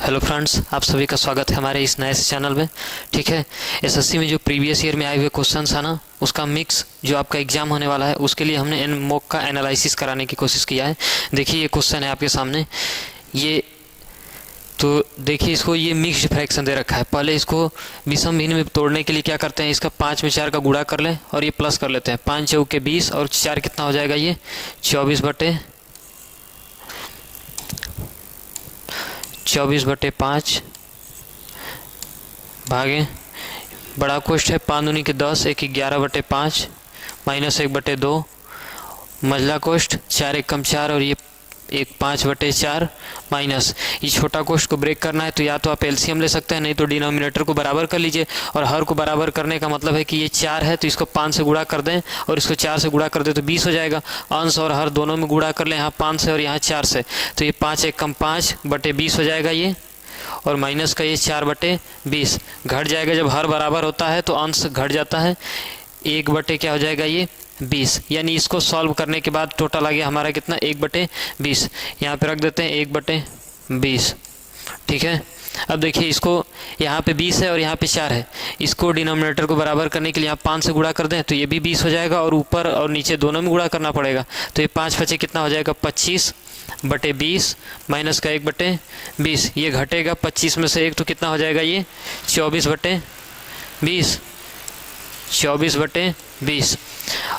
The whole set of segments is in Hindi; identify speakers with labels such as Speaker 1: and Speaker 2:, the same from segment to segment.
Speaker 1: हेलो फ्रेंड्स, आप सभी का स्वागत है हमारे इस नए चैनल में। ठीक है, एसएससी में जो प्रीवियस ईयर में आए हुए क्वेश्चंस है ना, उसका मिक्स जो आपका एग्जाम होने वाला है उसके लिए हमने मॉक का एनालिसिस कराने की कोशिश किया है। देखिए ये क्वेश्चन है आपके सामने, ये तो देखिए इसको ये मिक्स्ड फ्रैक्शन दे रखा है। पहले इसको विषम भिन्न में तोड़ने के लिए क्या करते हैं, इसका 5 में 4 का गुणा कर लें और ये प्लस कर लेते हैं। 5 चौके 20 और 4 कितना हो जाएगा, ये 24/5 भागे बड़ा कोष्ठ है 5 दूनी के 10, 1 11/5 माइनस 1/2 मझला कोष्ठ 4 एकम 4 और ये 1 5/4 माइनस ये छोटा कोष्ठ को ब्रेक करना है तो या तो आप एलसीएम ले सकते हैं, नहीं तो डिनोमिनेटर को बराबर कर लीजिए। और हर को बराबर करने का मतलब है कि ये 4 है तो इसको 5 से गुणा कर दें और इसको 4 से गुणा कर दें तो 20 हो जाएगा। अंश और हर दोनों में गुणा कर लें, यहाँ 5 से और यहाँ 4 से, तो ये 5 एकम 5/20 हो जाएगा ये, और माइनस का ये 4/20 घट जाएगा। जब हर बराबर होता है तो अंश घट जाता है, 1 क्या हो जाएगा ये 20। यानी इसको सॉल्व करने के बाद टोटल आ गया हमारा कितना, 1/20। यहाँ पे रख देते हैं 1/20। ठीक है, अब देखिए इसको यहाँ पे 20 है और यहाँ पे 4 है, इसको डिनोमिनेटर को बराबर करने के लिए यहाँ 5 से गुणा कर दें तो ये भी 20 हो जाएगा और ऊपर और नीचे दोनों में गुणा करना पड़ेगा। तो ये 5 5 कितना हो जाएगा, 25/20 माइनस का 1/20। ये घटेगा 25 में से 1 तो कितना हो जाएगा, ये 24/20। 24/20।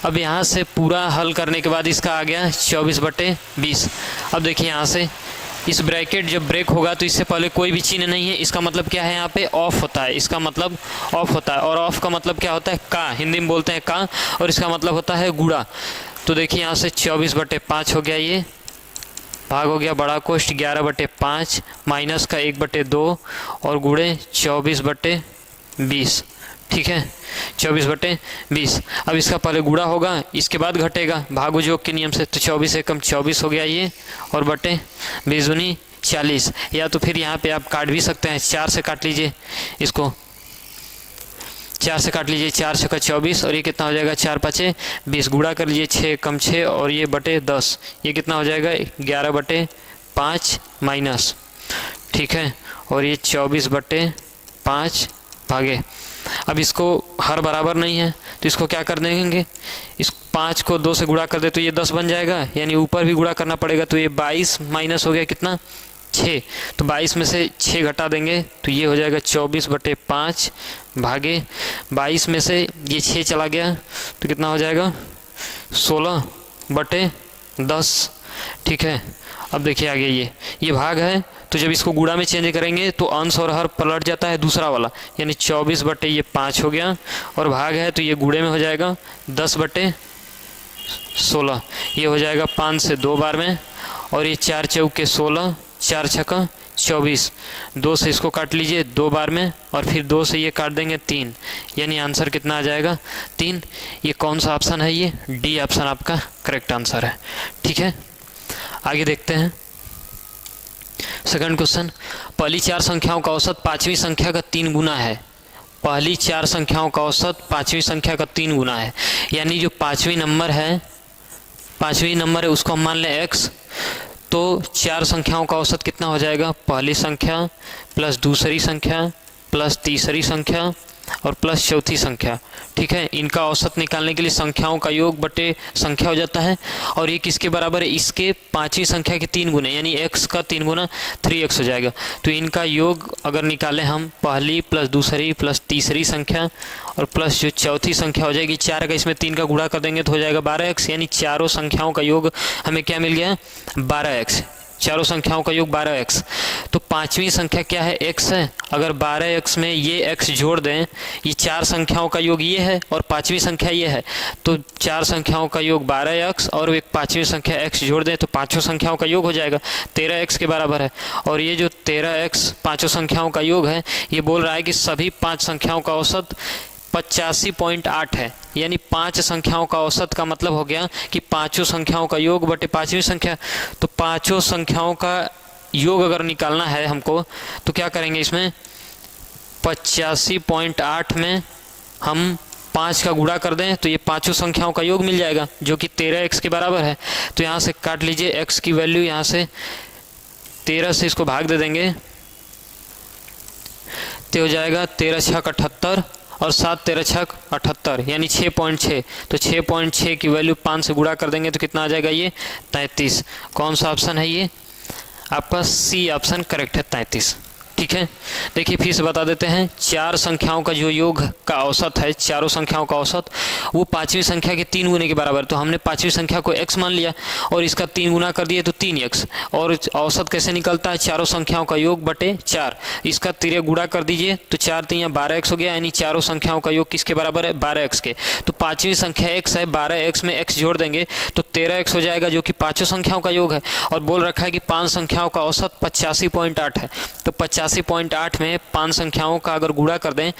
Speaker 1: अब यहाँ से पूरा हल करने के बाद इसका आ गया 24/20। अब देखिए यहाँ से इस ब्रैकेट जब ब्रेक होगा तो इससे पहले कोई भी चिन्ह नहीं है, इसका मतलब क्या है, यहाँ पे ऑफ होता है, इसका मतलब ऑफ होता है। और ऑफ का मतलब क्या होता है, का, हिंदी में बोलते हैं का, और इसका मतलब होता है गुणा। तो देखिए यहाँ से 24/5 हो गया, ये भाग हो गया बड़ा कोष्ठ 11/5 माइनस का 1/2 और गुणे 24/20। ठीक है, 24/20। अब इसका पहले गुणा होगा, इसके बाद घटेगा भागो योग के नियम से, तो 24 एकम 24 हो गया ये, और बटे 20 दूनी 40। या तो फिर यहाँ पे आप काट भी सकते हैं, 4 से काट लीजिए, इसको 4 से काट लीजिए, 4 6 का 24 और ये कितना हो जाएगा, 4 5 20 गुणा कर लीजिए, 6 एकम 6 और ये बटे 10, ये कितना हो जाएगा 11/5 माइनस। ठीक है, और ये 24/5 भागे। अब इसको हर बराबर नहीं है तो इसको क्या कर देंगे, इस 5 को 2 से गुणा कर दे तो ये 10 बन जाएगा, यानी ऊपर भी गुणा करना पड़ेगा। तो ये 22 माइनस हो गया कितना, 6, तो 22 में से 6 घटा देंगे तो ये हो जाएगा 24/5 भागे 22 में से ये 6 चला गया तो कितना हो जाएगा 16/10। ठीक है, अब देखिए आगे ये भाग है तो जब इसको गुणा में चेंज करेंगे तो अंश और हर पलट जाता है दूसरा वाला, यानी 24/5 हो गया, और भाग है तो ये गुणे में हो जाएगा 10/16, ये हो जाएगा 5 से 2 बार में, और ये 4 चौके 16, 4 छक्का 24, 2 से इसको काट लीजिए 2 बार में, और फिर 2 से ये काट देंगे 3, यानी आंसर कितना आ जाएगा 3। ये कौन सा ऑप्शन है, ये डी ऑप्शन आपका करेक्ट आंसर है। ठीक है, आगे देखते हैं सेकंड क्वेश्चन। पहली 4 संख्याओं का औसत 5वीं संख्या का 3 गुना है। पहली 4 संख्याओं का औसत 5वीं संख्या का 3 गुना है, यानी जो 5वीं नंबर है उसको हम मान लें x, तो 4 संख्याओं का औसत कितना हो जाएगा, पहली संख्या प्लस दूसरी संख्या प्लस तीसरी संख्या और प्लस चौथी संख्या। ठीक है, इनका औसत निकालने के लिए संख्याओं का योग बटे संख्या हो जाता है, और ये किसके बराबर है, इसके 5वीं संख्या के 3 गुने, यानी x का 3 गुना 3x हो जाएगा। तो इनका योग अगर निकालें हम, पहली प्लस दूसरी प्लस तीसरी संख्या और प्लस जो चौथी संख्या हो जाएगी 4 का, इसमें 3 का गुणा कर देंगे तो हो जाएगा 12x, यानी चारों संख्याओं का योग हमें क्या मिल गया, 12x। चारों संख्याओं का योग 12x। तो 5वीं संख्या क्या है, x है, अगर 12x में ये x जोड़ दें, ये 4 संख्याओं का योग ये है और 5वीं संख्या ये है, तो 4 संख्याओं का योग 12x और एक 5वीं संख्या x जोड़ दें तो पांचों संख्याओं का योग हो जाएगा 13x के बराबर है। और ये जो 13x पांचों संख्याओं का योग है, ये बोल रहा है कि सभी 5 संख्याओं का औसत 85.8 है, यानी 5 संख्याओं का औसत का मतलब हो गया कि पांचों संख्याओं का योग बटे 5वीं संख्या। तो पांचों संख्याओं का योग अगर निकालना है हमको तो क्या करेंगे, इसमें 85.8 में हम 5 का गुणा कर दें तो ये पांचों संख्याओं का योग मिल जाएगा जो कि 13x के बराबर है। तो यहाँ से काट लीजिए, x की वैल्यू यहाँ से 13 से इसको भाग दे देंगे तो हो जाएगा 13 छक 78 और 7 13 छक 78 यानी 6.6। तो 6.6 की वैल्यू 5 से गुणा कर देंगे तो कितना आ जाएगा ये 33। कौन सा ऑप्शन है ये आपका सी ऑप्शन करेक्ट है 33। ठीक है, देखिए फिर से बता देते हैं, चार संख्याओं का जो योग का औसत है, चारों संख्याओं का औसत वो पांचवी संख्या के 3 गुने के बराबर। तो हमने पांचवी संख्या को x मान लिया और इसका 3 गुना कर दिए तो 3x। और औसत कैसे निकलता है, चारों संख्याओं का योग बटे 4, इसका 3 गुणा कर दीजिए तो 4 3 12x हो गया, यानी चारों संख्याओं का योग किसके बराबर है 12x के। तो पांचवी संख्या x है, 12x में x जोड़ देंगे तो 13x हो जाएगा जो कि पांचों संख्याओं का योग है। और बोल रखा है कि 5 संख्याओं का औसत 85.8 है। तो 85.8 में 5 संख्याओं का अगर गुणा कर दें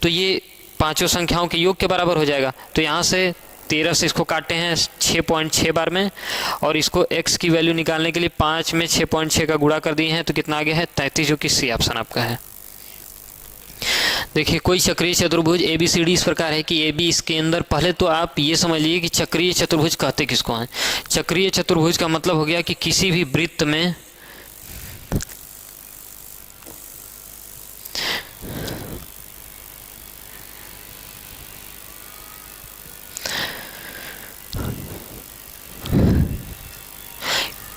Speaker 1: तो ये पांचों संख्याओं के योग के बराबर हो जाएगा। तो यहाँ से 13 से इसको काटे हैं 6.6 बार में और इसको x की वैल्यू निकालने के लिए 5 में 6.6 का गुणा कर दिए हैं तो कितना आ गया है 33, जो कि सी ऑप्शन आपका है। देखिए कोई चक्रीय चतुर्भुज ABCD इस प्रकार है कि AB इसके अंदर, पहले तो आप ये समझ लीजिए कि चक्रीय चतुर्भुज कहते किसको हैं। चक्रीय चतुर्भुज का मतलब हो गया कि किसी भी वृत्त में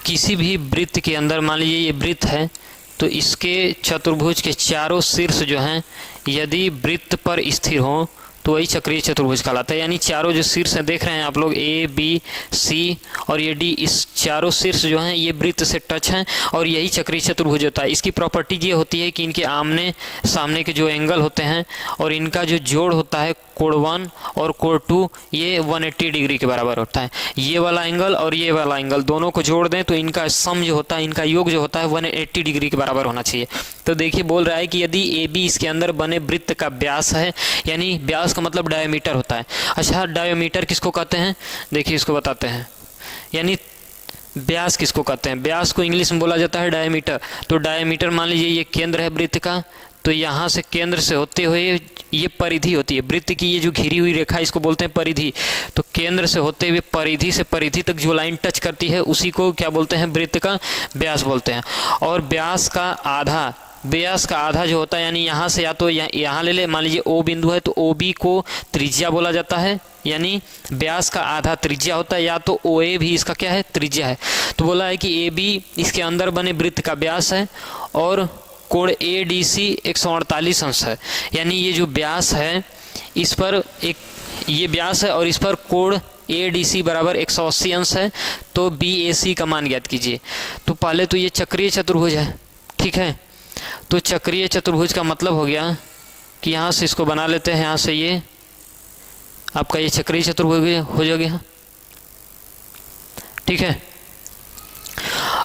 Speaker 1: किसी भी वृत्त के अंदर, मान लीजिए ये वृत्त है तो इसके चतुर्भुज के चारों शीर्ष जो हैं यदि वृत्त पर स्थिर हो तो वही चक्रीय चतुर्भुज कहलाता है। यानी चारों जो शीर्ष हैं देख रहे हैं आप लोग A B C और ये D, इस चारों शीर्ष जो हैं ये वृत्त से टच हैं और यही चक्रीय चतुर्भुज होता है। इसकी प्रॉपर्टी ये होती है कि इनके आमने सामने के जो एंगल होते हैं और इनका जो जोड़ होता है कोण 1 और कोण 2 ये 180 डिग्री के बराबर होता है। ये वाला एंगल और ये वाला एंगल दोनों को जोड़ दें तो इनका सम जो होता है, इनका योग जो होता है 180 डिग्री के बराबर होना चाहिए। तो देखिए बोल रहा है कि यदि AB इसके अंदर बने वृत्त का व्यास है, यानी व्यास का मतलब डायमीटर होता है। अच्छा, डायमीटर किसको कहते हैं, देखिए इसको बताते हैं। यानी व्यास किसको कहते हैं, व्यास को इंग्लिश में बोला जाता है डायमीटर। तो डायमीटर मान लीजिए ये केंद्र है वृत्त का, तो यहाँ से केंद्र से होते हुए ये परिधि होती है वृत्त की, ये जो घिरी हुई रेखा इसको बोलते हैं परिधि। तो केंद्र से होते हुए परिधि से परिधि तक जो लाइन टच करती है उसी को क्या बोलते हैं, वृत्त का व्यास बोलते हैं। और व्यास का आधा जो होता है, यानी यहाँ से या तो यहाँ ले ले, मान लीजिए O बिंदु है तो OB को त्रिज्या बोला जाता है, यानी व्यास का आधा त्रिज्या होता है, या तो OA भी इसका क्या है त्रिज्या है। तो बोला है कि AB इसके अंदर बने वृत्त का व्यास है और कोण ADC 148 अंश है। यानी ये जो व्यास है इस पर एक ये व्यास है और इस पर कोण ADC बराबर 180 अंश है। तो BAC का मान ज्ञात कीजिए। तो पहले तो ये चक्रीय चतुर्भुज है, ठीक है। तो चक्रीय चतुर्भुज का मतलब हो गया कि यहाँ से इसको बना लेते हैं, यहाँ से ये आपका ये चक्रीय चतुर्भुज हो जाएगा, ठीक है।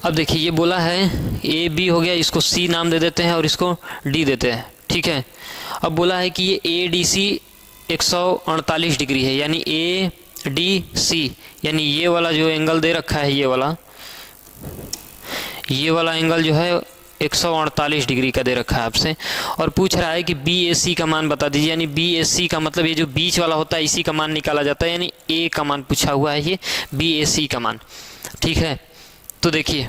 Speaker 1: अब देखिए ये बोला है AB हो गया, इसको C नाम दे देते हैं और इसको D देते हैं, ठीक है। अब बोला है कि ये ADC 148 डिग्री है, यानी ADC यानी ये वाला जो एंगल दे रखा है, ये वाला एंगल जो है 148 डिग्री का दे रखा है आपसे। और पूछ रहा है कि BAC का मान बता दीजिए, यानी BAC का मतलब ये जो बीच वाला होता है इसी का मान निकाला जाता है, यानी A का मान पूछा हुआ है, ये BAC का मान, ठीक है। तो देखिए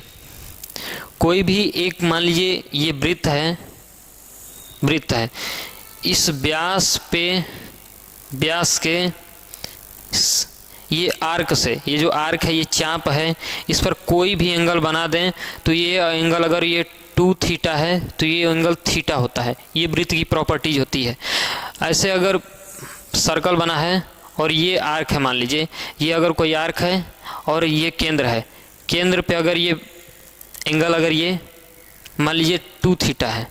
Speaker 1: कोई भी एक, मान लीजिए ये वृत्त है, इस व्यास के ये आर्क से, ये जो आर्क है ये चाप है, इस पर कोई भी एंगल बना दें तो ये एंगल अगर ये 2 थीटा है तो ये एंगल थीटा होता है। ये वृत्त की प्रॉपर्टीज होती है। ऐसे अगर सर्कल बना है और ये आर्क है, मान लीजिए ये अगर कोई आर्क है और ये केंद्र है, केंद्र पे अगर ये एंगल अगर ये मान लीजिए 2 थीटा है,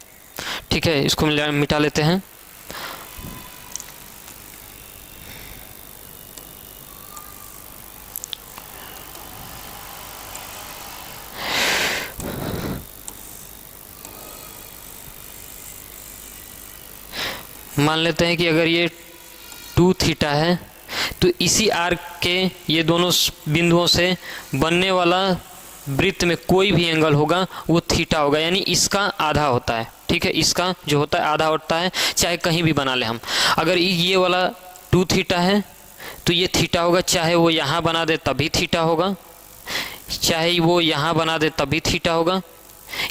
Speaker 1: ठीक है। इसको मिटा लेते हैं। मान लेते हैं कि अगर ये 2 थीटा है तो इसी आर्क के ये दोनों बिंदुओं से बनने वाला वृत्त में कोई भी एंगल होगा वो थीटा होगा, यानी इसका आधा होता है, ठीक है। इसका जो होता है आधा होता है, चाहे कहीं भी बना ले हम। अगर ये वाला 2 थीटा है तो ये थीटा होगा, चाहे वो यहाँ बना दे तभी थीटा होगा, चाहे वो यहाँ बना दे तभी थीटा होगा,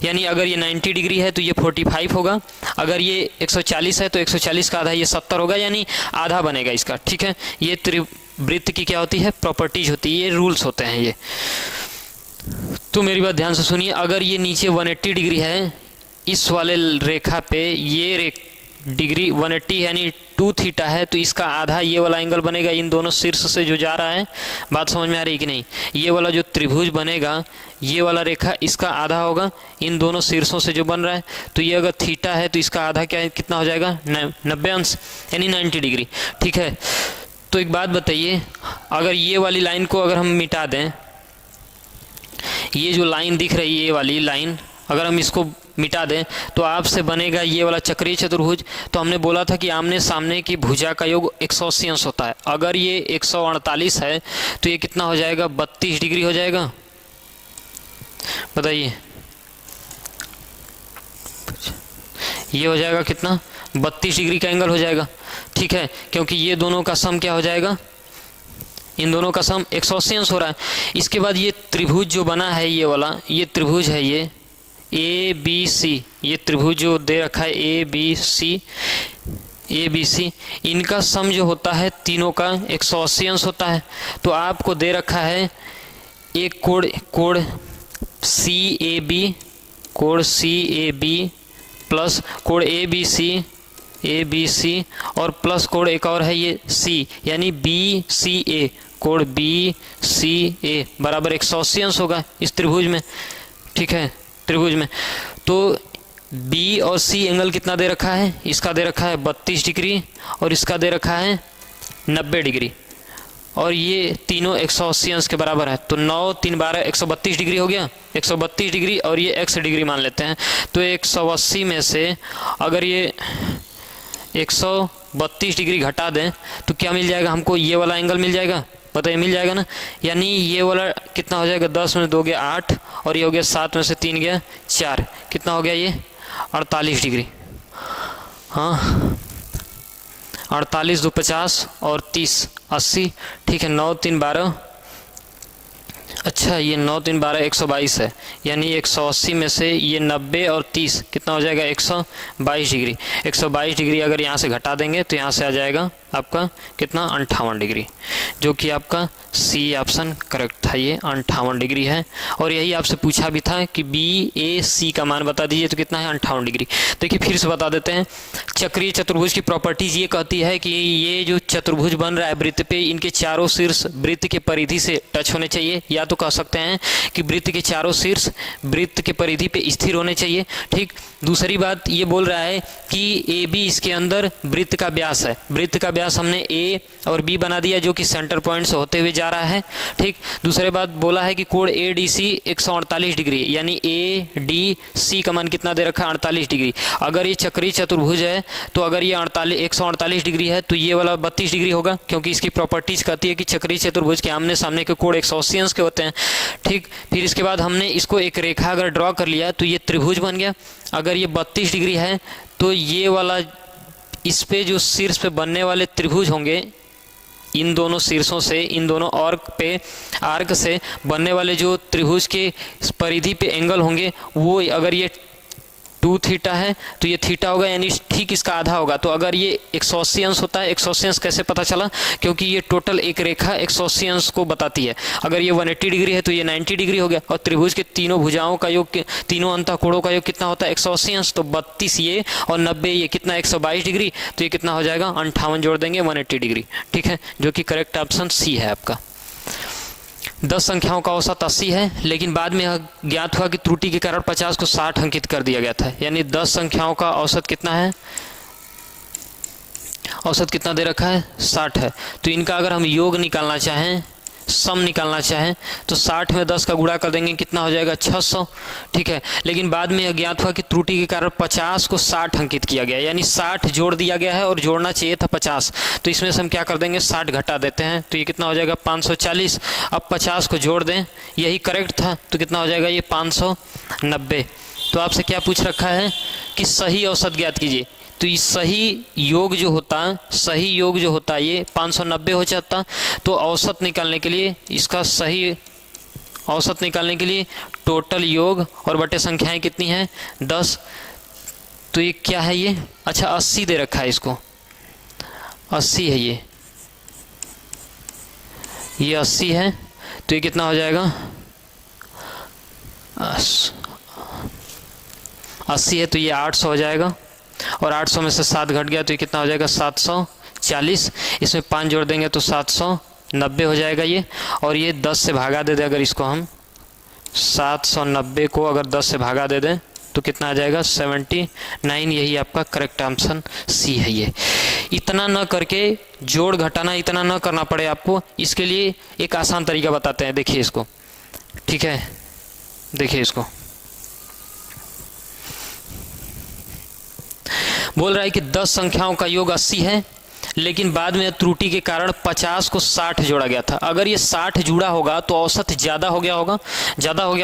Speaker 1: यानी अगर ये 90 डिग्री है तो ये 45 होगा, अगर ये 140 है तो 140 का आधा ये 70 होगा, यानी आधा बनेगा इसका। ठीक है, ये त्रिवृत्त की क्या होती है, प्रॉपर्टीज होती है, ये रूल्स होते हैं ये। तो मेरी बात ध्यान से सुनिए, अगर ये नीचे 180 डिग्री है, इस वाले रेखा पे ये डिग्री 180 यानी 2 थीटा है, तो इसका आधा ये वाला एंगल बनेगा इन दोनों शीर्ष से जो जा रहा है। बात समझ में आ रही है कि नहीं? ये वाला जो त्रिभुज बनेगा, ये वाला रेखा इसका आधा होगा इन दोनों शीर्षों से जो बन रहा है। तो ये अगर थीटा है तो इसका आधा क्या है, कितना हो जाएगा, 90 अंश यानी 90 डिग्री। ठीक है, तो एक बात बताइए, अगर ये वाली लाइन को अगर हम मिटा दें, ये जो लाइन दिख रही है ये वाली लाइन अगर हम इसको मिटा दें तो आपसे बनेगा ये वाला चक्रीय चतुर्भुज। तो हमने बोला था कि आमने सामने की भुजा का योग 180 अंश होता है। अगर ये 148 है तो ये कितना हो जाएगा, 32 डिग्री हो जाएगा। बताइए, ये हो जाएगा कितना, 32 डिग्री का एंगल हो जाएगा। ठीक है, क्योंकि ये दोनों का सम क्या हो जाएगा, इन दोनों का सम 180 अंश हो रहा है। इसके बाद ये त्रिभुज जो बना है ये वाला, ये त्रिभुज है ये ए बी सी, ये त्रिभुज जो दे रखा है ए बी सी, इनका सम जो होता है तीनों का 180 अंश होता है। तो आपको दे रखा है एक कोण सी ए बी प्लस कोण ए बी सी और प्लस कोण एक और है ये सी, यानी बी सी ए, कोण बी सी ए बराबर 180 अंश होगा इस त्रिभुज में। ठीक है, त्रिभुज में तो बी और सी एंगल कितना दे रखा है, इसका दे रखा है 32 डिग्री और इसका दे रखा है 90 डिग्री, और ये तीनों 180 अंश के बराबर है। तो 9 3 12 132 डिग्री हो गया, 132 डिग्री और ये x डिग्री मान लेते हैं। तो 180 में से अगर ये 132 डिग्री घटा दें तो क्या मिल जाएगा हमको, ये वाला एंगल मिल जाएगा। बताइए, मिल जाएगा ना, यानी ये वाला कितना हो जाएगा, 10 में 2 गया 8 और ये हो गया 7 में से 3 गया 4, कितना हो गया ये 48 डिग्री। हाँ, 48 2 50 और 30 80। ठीक है, 9 3 12, अच्छा ये 9 3 12 122 है, यानी 180 में से ये 90 और 30 कितना हो जाएगा, 122 डिग्री। 122 डिग्री अगर यहाँ से घटा देंगे तो यहाँ से आ जाएगा आपका कितना, 58 डिग्री, जो कि आपका सी ऑप्शन करेक्ट था, ये 58 डिग्री है। और यही आपसे पूछा भी था कि बी ए सी का मान बता दीजिए, तो कितना है 58 डिग्री। देखिए फिर से बता देते हैं, चक्रीय चतुर्भुज की प्रॉपर्टीज ये कहती है कि ये जो चतुर्भुज बन रहा है वृत्त पे, इनके चारों शीर्ष वृत्त के परिधि से टच होने चाहिए, या तो कह सकते हैं कि वृत्त के चारों शीर्ष वृत्त के परिधि पे स्थिर होने चाहिए। ठीक, दूसरी बात ये बोल रहा है कि ए बी इसके अंदर वृत्त का व्यास है, वृत्त का व्यास हमने ए और बी बना दिया जो कि सेंटर पॉइंट से होते हुए जा रहा है। ठीक, दूसरी बात बोला है कि कोण ए डी सी 148 डिग्री, यानी ए डी सी का मान कितना दे रखा है, 48 डिग्री। अगर ये चक्रीय चतुर्भुज है तो अगर ये 148 डिग्री है तो ये वाला 32 डिग्री होगा, क्योंकि इसकी प्रॉपर्टीज कहती है कि चक्रीय चतुर्भुज के आमने सामने के कोण 180 अंश के होते हैं। ठीक, फिर इसके बाद हमने इसको एक रेखा अगर ड्रॉ कर लिया तो ये त्रिभुज बन गया। अगर ये 32 डिग्री है तो ये वाला इस पे जो शीर्ष पे बनने वाले त्रिभुज होंगे, इन दोनों शीर्षों से, इन दोनों आर्क से बनने वाले जो त्रिभुज के परिधि पे एंगल होंगे, वो अगर ये 2 थीटा है तो ये थीटा होगा, यानी ठीक इसका आधा होगा। तो अगर ये 180 अंश होता है, 180 अंश कैसे पता चला, क्योंकि ये टोटल एक रेखा 180 अंश को बताती है। अगर ये 180 डिग्री है तो ये 90 डिग्री हो गया, और त्रिभुज के तीनों भुजाओं का योग, तीनों अंतःकोणों का योग कितना होता है, 180 अंश। तो 32 ये और 90 ये कितना, 122 डिग्री। तो ये कितना हो जाएगा, 58 जोड़ देंगे 180 डिग्री। ठीक है, जो कि करेक्ट ऑप्शन सी है आपका। 10 संख्याओं का औसत 80 है, लेकिन बाद में यह ज्ञात हुआ कि त्रुटि के कारण 50 को 60 अंकित कर दिया गया था। यानी 10 संख्याओं का औसत कितना है, औसत कितना दे रखा है, 60 है। तो इनका अगर हम योग निकालना चाहें, सम निकालना चाहें, तो 60 में 10 का गुणा कर देंगे, कितना हो जाएगा, 600। ठीक है, लेकिन बाद में यह ज्ञात हुआ कि त्रुटि के कारण 50 को 60 अंकित किया गया, यानी 60 जोड़ दिया गया है और जोड़ना चाहिए था 50। तो इसमें से हम क्या कर देंगे, 60 घटा देते हैं, तो ये कितना हो जाएगा, 540। अब 50 को जोड़ दें, यही करेक्ट था, तो कितना हो जाएगा, ये 590। तो आपसे क्या पूछ रखा है कि सही औसत ज्ञात कीजिए। तो ये सही योग जो होता ये 590 हो जाता। तो औसत निकालने के लिए, इसका सही औसत निकालने के लिए टोटल योग और बटे संख्याएं कितनी हैं 10। तो ये क्या है ये, अच्छा 80 दे रखा है, इसको 80 है ये 80 है। तो ये कितना हो जाएगा 80 है तो ये 800 हो जाएगा, और 800 में से 7 घट गया तो ये कितना हो जाएगा 740। इसमें 5 जोड़ देंगे तो 790 हो जाएगा ये, और ये 10 से भागा दे दें अगर इसको हम 790 को अगर 10 से भागा दे दें तो कितना आ जाएगा 79। यही आपका करेक्ट आंसर सी है। ये इतना न करके जोड़ घटाना इतना न करना पड़े आपको, इसके लिए एक आसान तरीका बताते हैं। देखिए इसको, ठीक है, देखिए इसको, बोल रहा है कि 10 संख्याओं का योग 80 है, लेकिन बाद में त्रुटि के कारण 50 को 60 जोड़ा गया था। अगर ये 60 जुड़ा होगा तो औसत ज़्यादा हो गया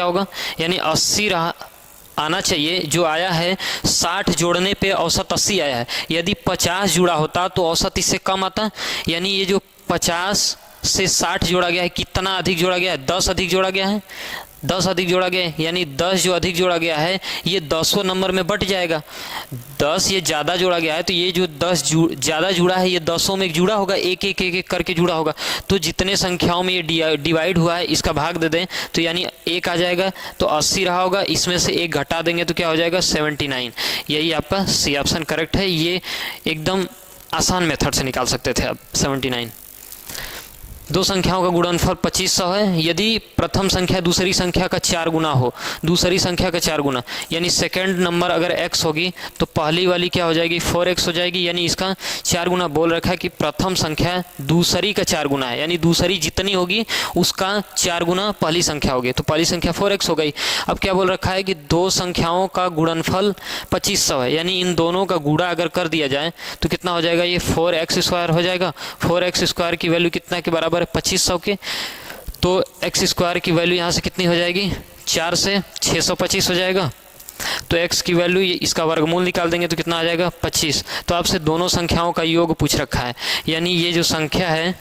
Speaker 1: होगा, यानी 80 रहा आना चाहिए, जो आया है 60 जोड़ने पे औसत 80 आया है। यदि 50 जुड़ा होता तो औसत इससे कम आता, यानी ये जो 50 से 60 जोड़ा गया है, कितना अधिक जोड़ा गया है 10 अधिक जोड़ा गया है, 10 अधिक जोड़ा गया है, यानी 10 जो अधिक जोड़ा गया है ये 10वें नंबर में बट जाएगा। 10 ये ज़्यादा जोड़ा गया है तो ये जो 10 ज़्यादा जुड़ा है ये 10 में जुड़ा होगा, एक एक एक एक करके जुड़ा होगा। तो जितने संख्याओं में ये डिवाइड हुआ है इसका भाग दे दें तो यानी 1 आ जाएगा, तो 80 रहा होगा, इसमें से 1 घटा देंगे तो क्या हो जाएगा 79। यही आपका सी ऑप्शन करेक्ट है। ये एकदम आसान मेथड से निकाल सकते थे आप 79। दो संख्याओं का गुणनफल 2500 है। यदि प्रथम संख्या दूसरी संख्या का 4 गुना हो, दूसरी संख्या का 4 गुना, यानी सेकंड नंबर अगर x होगी तो पहली वाली क्या हो जाएगी 4x हो जाएगी, यानी इसका 4 गुना। बोल रखा है कि प्रथम संख्या दूसरी का 4 गुना है, यानी दूसरी जितनी होगी उसका 4 गुना पहली संख्या होगी, तो पहली संख्या 4x हो गई। अब क्या बोल रखा है कि दो संख्याओं का गुणनफल 2500 है, यानी इन दोनों का गुणा अगर कर दिया जाए तो कितना हो जाएगा, ये 4x² हो जाएगा। 4x² की वैल्यू कितना के बराबर है 2500 के, तो x² की वैल्यू यहाँ से कितनी हो जाएगी 4 से 625 हो जाएगा। तो x की वैल्यू इसका वर्गमूल निकाल देंगे तो कितना आ जाएगा 25। तो आपसे दोनों संख्याओं का योग पूछ रखा है, यानी ये जो संख्या है,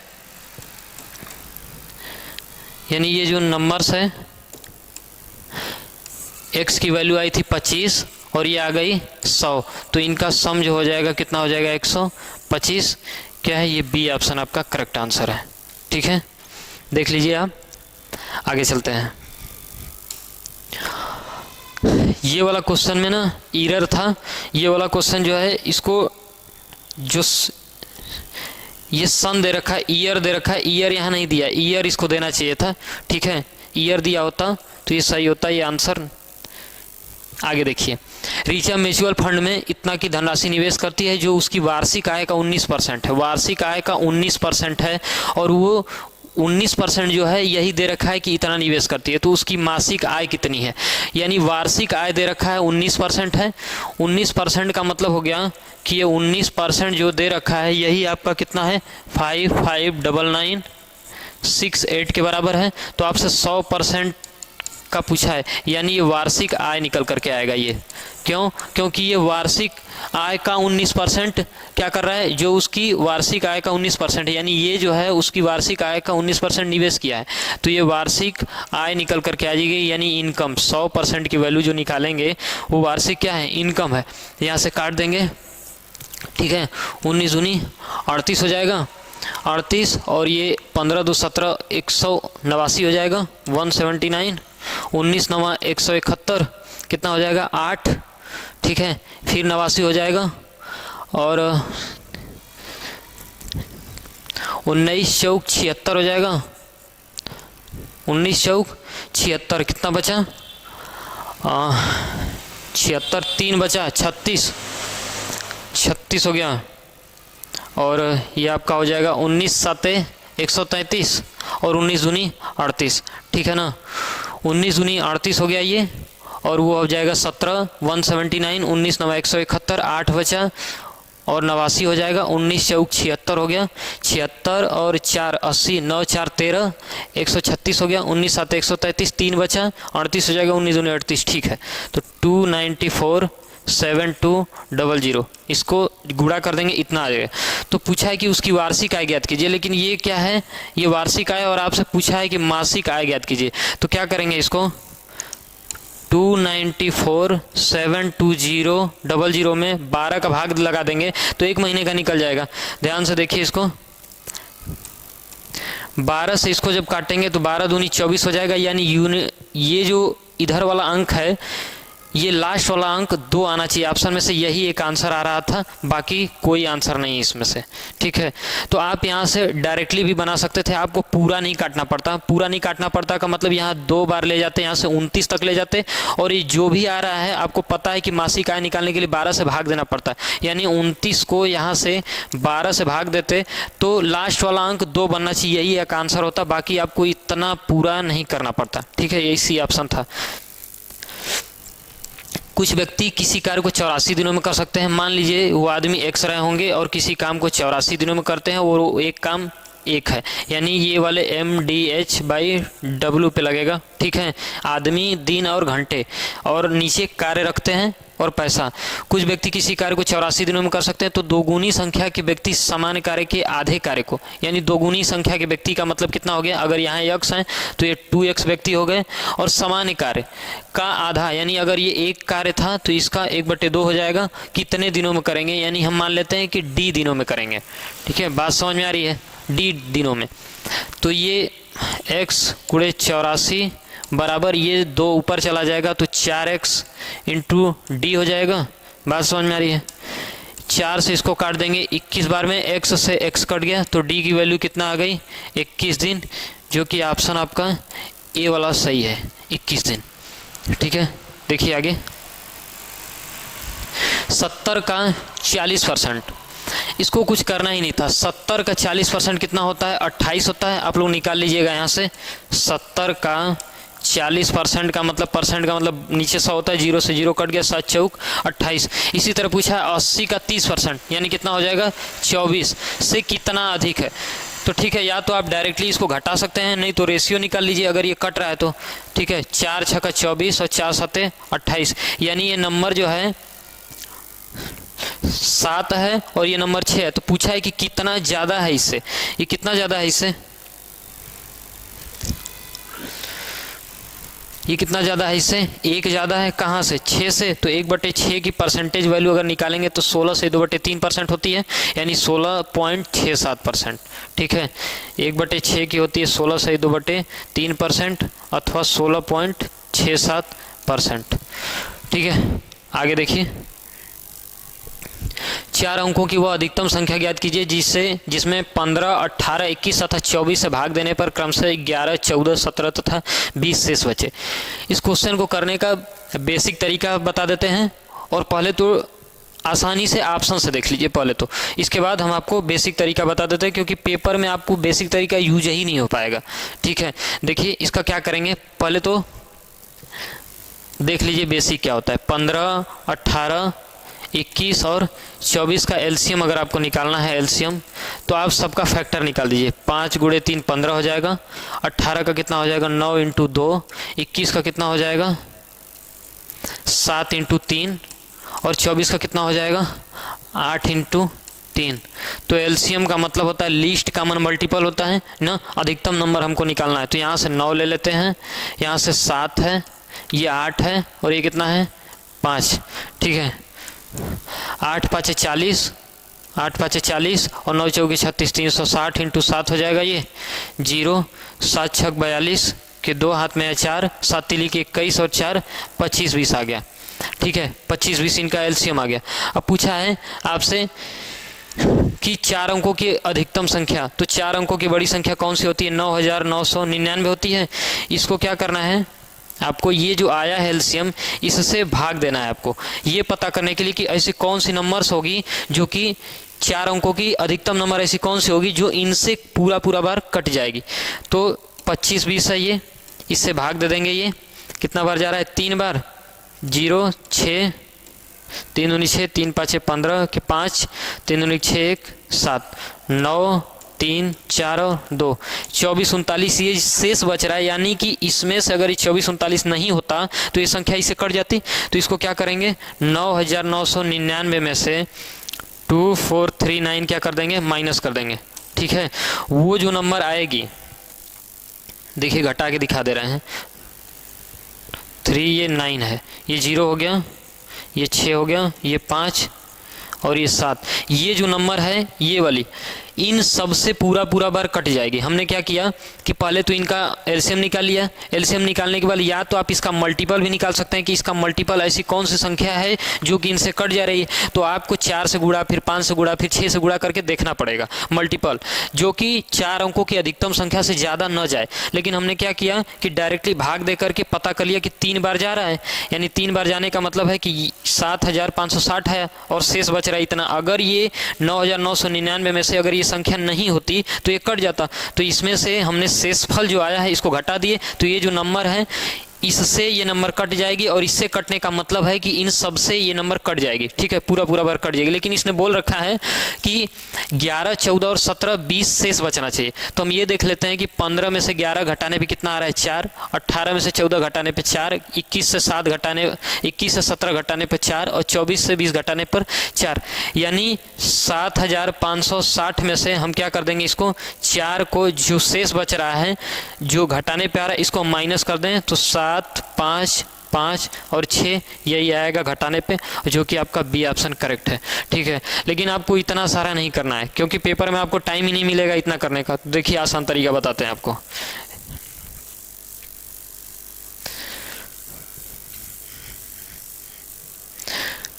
Speaker 1: यानी ये जो नंबर्स है, x की वैल्यू आई थी 25 और ये आ गई 100, तो इनका सम जो हो जाएगा कितना हो जाएगा 125। क्या है ये बी ऑप्शन आपका करेक्ट आंसर है। ठीक है, देख लीजिए आप, आगे चलते हैं। ये वाला क्वेश्चन में ना एरर था, ये वाला क्वेश्चन जो है इसको जो ये सन दे रखा है, ईयर दे रखा है, ईयर यहाँ नहीं दिया, ईयर इसको देना चाहिए था। ठीक है, ईयर दिया होता तो ये सही होता, ये आंसर। आगे देखिए, रीचा म्यूचुअल फंड में इतना की धनराशि निवेश करती है जो उसकी वार्षिक आय का 19% है, वार्षिक आय का 19% है, और वो 19% जो है यही दे रखा है कि इतना निवेश करती है, तो उसकी मासिक आय कितनी है। यानी वार्षिक आय दे रखा है 19% है, 19% का मतलब हो गया कि ये 19% जो दे रखा है यही आपका कितना है 559968 के बराबर है। तो आपसे 100% का पूछा है, यानी ये वार्षिक आय निकल करके आएगा। ये क्यों? क्योंकि ये वार्षिक आय का 19% क्या कर रहा है, जो उसकी वार्षिक आय का 19% है, यानी ये जो है उसकी वार्षिक आय का 19% निवेश किया है, तो ये वार्षिक आय निकल करके आ जाएगी, यानी इनकम। 100% की वैल्यू जो निकालेंगे वो वार्षिक क्या है, इनकम है। यहाँ से काट देंगे, ठीक है, 19 दूनी 38 हो जाएगा, 38, और ये 15 2 17 189 हो जाएगा 179, 19 9 171 कितना हो जाएगा 8। ठीक है, फिर 89 हो जाएगा, और 19 चौक 76 हो जाएगा, 19 चौक 76 कितना बचा 76, 3 बचा 36 हो गया, और ये आपका हो जाएगा 19 7 133 और 19 दूनी 38। ठीक है ना, 19 दूनी 38 हो गया ये, और वो हो जाएगा 17 179, 19 9 171, 8 बचा और 89 हो जाएगा, 19 चौक 76 हो गया, 76 और 4 80, 9 4 13 136 हो गया, 19 7 133, 3 बचा 38 हो जाएगा, 19 दूनी 38। ठीक है, तो 294 7200 इसको गुणा कर देंगे, इतना आ जाएगा। तो पूछा है कि उसकी वार्षिक आय ज्ञात कीजिए, लेकिन ये क्या है, ये वार्षिक आय, और आपसे पूछा है कि मासिक आय ज्ञात कीजिए। तो क्या करेंगे, इसको 294,720,00 में 12 का भाग लगा देंगे तो 1 महीने का निकल जाएगा। ध्यान से देखिए इसको, 12 से इसको जब काटेंगे तो 12 दूनी 24 हो जाएगा, यानी ये जो इधर वाला अंक है, ये लास्ट वाला अंक 2 आना चाहिए। ऑप्शन में से यही एक आंसर आ रहा था, बाकी कोई आंसर नहीं इसमें से। ठीक है, तो आप यहाँ से डायरेक्टली भी बना सकते थे, आपको पूरा नहीं काटना पड़ता। पूरा नहीं काटना पड़ता का मतलब यहाँ 2 बार ले जाते, यहाँ से 29 तक ले जाते, और ये जो भी आ रहा है आपको पता है कि मासिक आय निकालने के लिए 12 से भाग देना पड़ता है, यानी 29 को यहाँ से 12 से भाग देते तो लास्ट वाला अंक 2 बनना चाहिए, यही एक आंसर होता। बाकी आपको इतना पूरा नहीं करना पड़ता। ठीक है, यही ऑप्शन था। कुछ व्यक्ति किसी कार्य को 84 दिनों में कर सकते हैं। मान लीजिए वो आदमी एक्स रहे होंगे और किसी काम को 84 दिनों में करते हैं और वो एक काम एक है, यानी ये वाले MDH/W पे लगेगा। ठीक है, आदमी, दिन और घंटे, और नीचे कार्य रखते हैं और पैसा। कुछ व्यक्ति किसी कार्य को 84 दिनों में कर सकते हैं, तो दोगुनी संख्या के व्यक्ति समान कार्य के आधे कार्य को, यानी दोगुनी संख्या के व्यक्ति का मतलब कितना हो गया, अगर यहाँ x है तो ये 2x व्यक्ति हो गए, और समान कार्य का आधा, यानी अगर ये एक कार्य था तो इसका 1/2 हो जाएगा। कितने दिनों में करेंगे, यानी हम मान लेते हैं कि D दिनों में करेंगे। ठीक है, बात समझ में आ रही है, D दिनों में। तो ये x × 84 बराबर ये 2 ऊपर चला जाएगा तो 4x × D हो जाएगा। बात समझ में आ रही है। 4 से इसको काट देंगे 21 बार में, x से x कट गया तो D की वैल्यू कितना आ गई, 21 दिन, जो कि ऑप्शन आपका ए वाला सही है, 21 दिन। ठीक है, देखिए आगे। 70 का 40%, इसको कुछ करना ही नहीं था। 70 का 40% कितना होता है, 28 होता है। आप लोग निकाल लीजिएगा यहाँ से। 70 का 40% का मतलब, परसेंट का मतलब नीचे 100 होता है, 0 से 0 कट गया, 7 चौक 28। इसी तरह पूछा 80 का 30%, यानी कितना हो जाएगा, 24 से कितना अधिक है। तो ठीक है, या तो आप डायरेक्टली इसको घटा सकते हैं, नहीं तो रेशियो निकाल लीजिए अगर ये कट रहा है तो। ठीक है, 4 × 6 = 24 और 4 × 7 = 28, यानी ये नंबर जो है 7 है और ये नंबर 6 है। तो पूछा है कि कितना ज़्यादा है इससे, ये कितना ज़्यादा है इससे, ये कितना ज़्यादा है इससे, 1 ज़्यादा है। कहाँ से, 6 से। तो 1/6 की परसेंटेज वैल्यू अगर निकालेंगे तो 16 से 2/3% होती है, यानी 16.67%। ठीक है, 1/6 की होती है 16 से 2/3% अथवा 16.67%। ठीक है, आगे देखिए। 4 अंकों की वह अधिकतम संख्या ज्ञात कीजिए जिसमें 15, 18, 21 तथा 24 से भाग देने पर क्रमशः 11, 14, 17 तथा 20 शेष बचे। इस क्वेश्चन को करने का बेसिक तरीका बता देते हैं, और पहले तो आसानी से ऑप्शन से देख लीजिए पहले तो, इसके बाद हम आपको बेसिक तरीका बता देते हैं, क्योंकि पेपर में आपको बेसिक तरीका यूज ही नहीं हो पाएगा। ठीक है, देखिए इसका क्या करेंगे, पहले तो देख लीजिए बेसिक क्या होता है। 15, 18, 21 और 24 का एलसीएम अगर आपको निकालना है एलसीएम, तो आप सबका फैक्टर निकाल दीजिए। 5 × 3 = 15 हो जाएगा। 18 का कितना हो जाएगा, 9 × 2। 21 का कितना हो जाएगा, 7 × 3। और 24 का कितना हो जाएगा, 8 × 3। तो एलसीएम का मतलब होता है लीस्ट कॉमन मल्टीपल होता है ना, अधिकतम नंबर हमको निकालना है। तो यहाँ से 9 ले लेते हैं, यहाँ से 7 है, ये 8 है, और ये कितना है, 5। ठीक है, 8 × 5 = 40, 8 × 5 = 40 और 9 × 4 = 36, 360 × 7 हो जाएगा ये 0। 7 × 6 = 42 के 2 हाथ में है 4, 7 तिली के 21 और 4 25, 20 आ गया। ठीक है, 25, 20 इनका एलसीएम आ गया। अब पूछा है आपसे कि 4 अंकों की अधिकतम संख्या, तो 4 अंकों की बड़ी संख्या कौन सी होती है, 9999 होती है। इसको क्या करना है आपको, ये जो आया है एलसीएम, इससे भाग देना है आपको, ये पता करने के लिए कि ऐसी कौन सी नंबर्स होगी जो कि 4 अंकों की अधिकतम नंबर ऐसी कौन सी होगी जो इनसे पूरा बार कट जाएगी। तो 25, 20 है ये, इससे भाग दे देंगे। ये कितना बार जा रहा है, 3 बार। 0, 6, 3 दूनी 6, 3 × 5 = 15 के 5, 3 दूनी 6, 1, 7, 9, 3, 4 और 2, 24, 39 ये शेष बच रहा है, यानी कि इसमें से अगर ये 24, 39 नहीं होता तो ये संख्या इससे कट जाती। तो इसको क्या करेंगे, 9999 में से 2439 क्या कर देंगे, माइनस कर देंगे। ठीक है, वो जो नंबर आएगी, देखिए घटा के दिखा दे रहे हैं, 3 ये 9 है, ये 0 हो गया, ये 6 हो गया, ये 5 और ये 7। ये जो नंबर है ये वाली, इन सब से पूरा बार कट जाएगी। हमने क्या किया कि पहले तो इनका एलसीएम निकाल लिया। एलसीएम निकालने के बाद या तो आप इसका मल्टीपल भी निकाल सकते हैं कि इसका मल्टीपल ऐसी कौन सी संख्या है जो कि इनसे कट जा रही है। तो आपको 4 से गुणा, फिर 5 से गुणा, फिर 6 से गुणा करके देखना पड़ेगा मल्टीपल, जो कि 4 अंकों की अधिकतम संख्या से ज़्यादा न जाए। लेकिन हमने क्या किया कि डायरेक्टली भाग दे करके पता कर लिया कि 3 बार जा रहा है, यानी 3 बार जाने का मतलब है कि 7560 है और शेष बच रहा है इतना। अगर ये 9999 में से अगर ये संख्या नहीं होती तो ये कट जाता। तो इसमें से हमने शेषफल जो आया है इसको घटा दिए, तो ये जो नंबर है इससे ये नंबर कट जाएगी और इससे कटने का मतलब है कि इन सब से ये नंबर कट जाएगी। ठीक है, पूरा बार कट जाएगी। लेकिन इसने बोल रखा है कि 11, 14 और 17, 20 शेष बचना चाहिए। तो हम ये देख लेते हैं कि 15 में से 11 घटाने पे कितना आ रहा है 4, 18 में से 14 घटाने पे 4, 21 से 17 घटाने पे 4 और 24 से 20 घटाने पर 4, यानी 7560 में से हम क्या कर देंगे, इसको 4 को जो शेष बच रहा है जो घटाने पे आ रहा है इसको माइनस कर दें तो 7, 5, 5 और 6 यही आएगा घटाने पे, जो कि आपका बी ऑप्शन करेक्ट है। ठीक है, लेकिन आपको इतना सारा नहीं करना है क्योंकि पेपर में आपको टाइम ही नहीं मिलेगा इतना करने का। तो देखिए आसान तरीका बताते हैं आपको।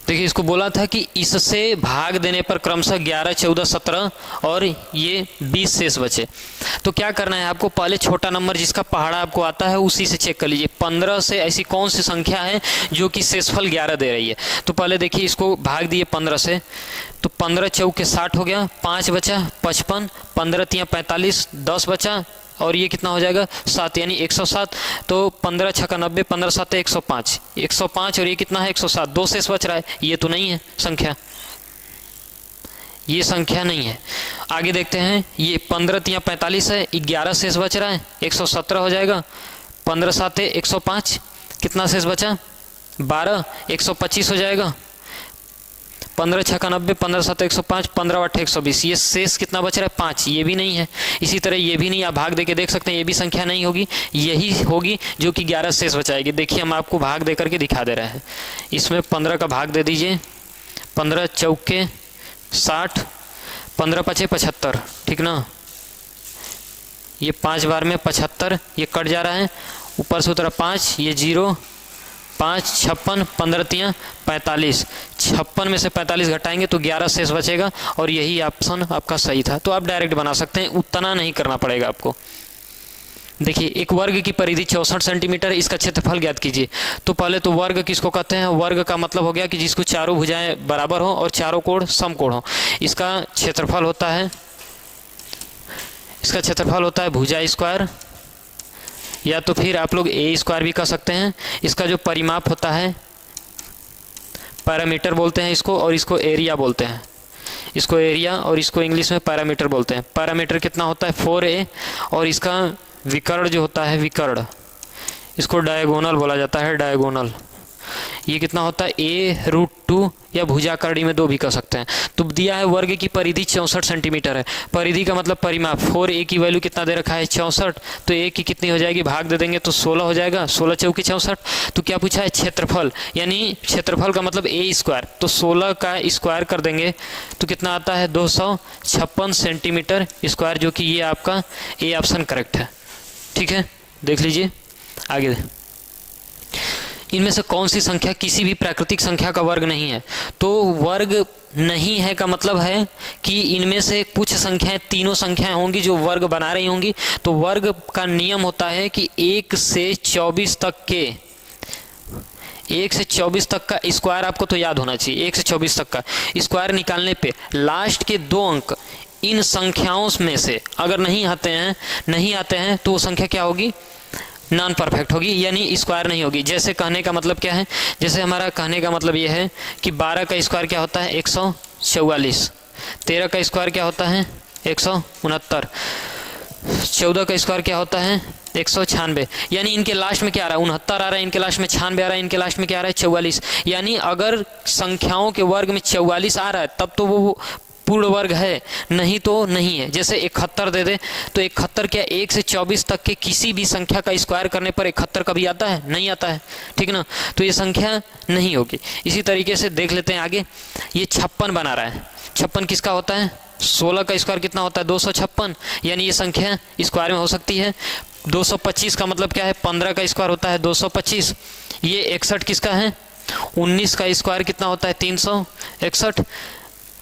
Speaker 1: देखिए इसको बोला था कि इससे भाग देने पर क्रमशः 11, 14, 17 और ये 20 शेष बचे। तो क्या करना है आपको, पहले छोटा नंबर जिसका पहाड़ा आपको आता है उसी से चेक कर लीजिए 15 से ऐसी कौन सी संख्या है जो कि शेषफल 11 दे रही है। तो पहले देखिए इसको भाग दिए 15 से, तो 15 चौके 60 हो गया, 5 बचा 55, 15 तियाँ 45, 10 बचा और ये कितना हो जाएगा 7, यानी 107। तो 15 छक्का 90, 15 7 105, 105 और ये कितना है 107, 2 शेष बच रहा है। ये तो नहीं है संख्या, ये संख्या नहीं है। आगे देखते हैं, ये 15 तियाँ 45 है, 11 शेष बच रहा है, 117 हो जाएगा। 15 7 105, कितना शेष बचा 12, 125 हो जाएगा। 15 छक्का 90, 15 7 105, 15 8 120, ये शेष कितना बच रहा है 5, ये भी नहीं है। इसी तरह ये भी नहीं, आप भाग देके देख सकते हैं, ये भी संख्या नहीं होगी, यही होगी जो कि 11 शेष बचाएगी। देखिए हम आपको भाग दे करके दिखा दे रहे हैं। इसमें 15 का भाग दे दीजिए, 15 चौके 60, 15 पचे 75, ठीक ना। ये 5 बार में 75, ये कट जा रहा है, ऊपर से उतरा 5, ये 0, 5 56, 15 तियाँ 45, 56 में से 45 घटाएंगे तो 11 शेष बचेगा और यही ऑप्शन आपका सही था। तो आप डायरेक्ट बना सकते हैं, उतना नहीं करना पड़ेगा आपको। देखिए एक वर्ग की परिधि 64 सेंटीमीटर, इसका क्षेत्रफल ज्ञात कीजिए। तो पहले तो वर्ग किसको कहते हैं, वर्ग का मतलब हो गया कि जिसको चारों भुजाएं बराबर हो और चारों कोण समकोण हो। इसका क्षेत्रफल होता है भुजा स्क्वायर, या तो फिर आप लोग ए स्क्वायर भी कह सकते हैं। इसका जो परिमाप होता है पैरामीटर बोलते हैं इसको, और इसको एरिया बोलते हैं। इसको एरिया और इसको इंग्लिश में पैरामीटर बोलते हैं। पैरामीटर कितना होता है 4a, और इसका विकर्ण जो होता है विकर्ण, इसको डायगोनल बोला जाता है, डायगोनल। ये कितना होता है a√2 या भुजाकर्णी में 2 भी कह सकते हैं। तो दिया है वर्ग की परिधि 64 सेंटीमीटर है। परिधि का मतलब परिमाप, 4a की वैल्यू कितना दे रखा है 64, तो a की कितनी हो जाएगी, भाग दे देंगे तो 16 हो जाएगा, 16 चौके 64। तो क्या पूछा है क्षेत्रफल, यानी क्षेत्रफल का मतलब a स्क्वायर, तो 16 का स्क्वायर कर देंगे तो कितना आता है 256 सेंटीमीटर स्क्वायर, जो कि ये आपका ए ऑप्शन करेक्ट है। ठीक है, देख लीजिए आगे। इनमें से कौन सी संख्या किसी भी प्राकृतिक संख्या का वर्ग नहीं है। तो वर्ग नहीं है का मतलब है कि इनमें से कुछ संख्याएं, तीनों संख्याएं होंगी जो वर्ग बना रही होंगी। तो वर्ग का नियम होता है कि 1 से 24 तक का स्क्वायर आपको तो याद होना चाहिए। 1 से 24 तक का स्क्वायर निकालने पे लास्ट के 2 अंक इन संख्याओं में से अगर नहीं आते हैं तो वो संख्या क्या होगी, नॉन परफेक्ट होगी, यानी स्क्वायर नहीं होगी। जैसे कहने का मतलब क्या है, जैसे हमारा कहने का मतलब ये है कि 12 का स्क्वायर क्या होता है 144, 13 का स्क्वायर क्या होता है 169, 14 का स्क्वायर क्या होता है 196, यानी इनके लास्ट में क्या आ रहा है 69 आ रहा है, इनके लास्ट में 96 आ रहा है, इनके लास्ट में क्या आ रहा है 44। यानी अगर संख्याओं के वर्ग में 44 आ रहा है तब तो वो पूर्ण वर्ग है, नहीं तो नहीं है। जैसे 71 दे दे तो 71 क्या 1 से 24 तक के किसी भी संख्या का स्क्वायर करने पर 71 कभी आता है? नहीं आता है, ठीक ना। तो ये संख्या नहीं होगी। इसी तरीके से देख लेते हैं आगे, ये 56 बना रहा है। 56 किसका होता है? 16 का स्क्वायर कितना होता है? 256, यानी ये संख्या स्क्वायर में हो सकती है। 225 का मतलब क्या है? 15 का स्क्वायर होता है 225। ये 61 किसका है? 19 का स्क्वायर कितना होता है? 361।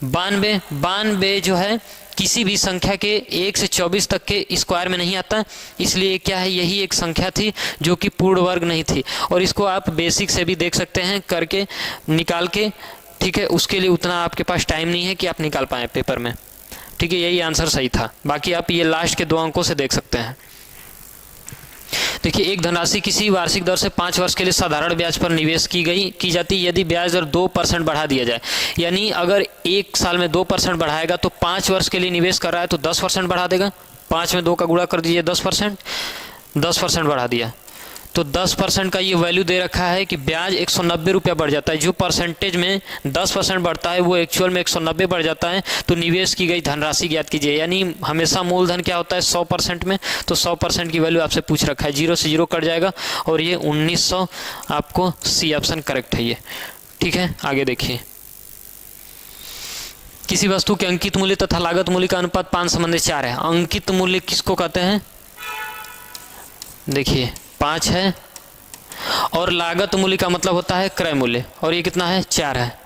Speaker 1: 92 जो है किसी भी संख्या के 1 से 24 तक के स्क्वायर में नहीं आता, इसलिए क्या है, यही एक संख्या थी जो कि पूर्ण वर्ग नहीं थी। और इसको आप बेसिक से भी देख सकते हैं करके निकाल के, ठीक है। उसके लिए उतना आपके पास टाइम नहीं है कि आप निकाल पाएँ पेपर में, ठीक है। यही आंसर सही था। बाकी आप ये लास्ट के 2 अंकों से देख सकते हैं। देखिए, एक धनराशि किसी वार्षिक दर से 5 वर्ष के लिए साधारण ब्याज पर निवेश की जाती है यदि ब्याज दर 2% बढ़ा दिया जाए। यानी अगर 1 साल में 2% बढ़ाएगा तो 5 वर्ष के लिए निवेश कर रहा है तो 10% बढ़ा देगा। 5 में 2 का गुणा कर दीजिए, 10% बढ़ा दिया तो 10% का ये वैल्यू दे रखा है कि ब्याज 190 रुपया बढ़ जाता है। जो परसेंटेज में 10% बढ़ता है वो एक्चुअल में 190 बढ़ जाता है। तो निवेश की गई धनराशि ज्ञात कीजिए। यानी हमेशा मूलधन क्या होता है? 100% में, तो 100% की वैल्यू आपसे पूछ रखा है। 0 से 0 कट जाएगा और ये 1900 आपको सी ऑप्शन करेक्ट है ये, ठीक है। आगे देखिए, किसी वस्तु के अंकित मूल्य तथा लागत मूल्य का अनुपात 5:4 है। अंकित मूल्य किसको कहते हैं? देखिए 5 है और लागत मूल्य का मतलब होता है क्रय मूल्य, और ये कितना है? 4 है।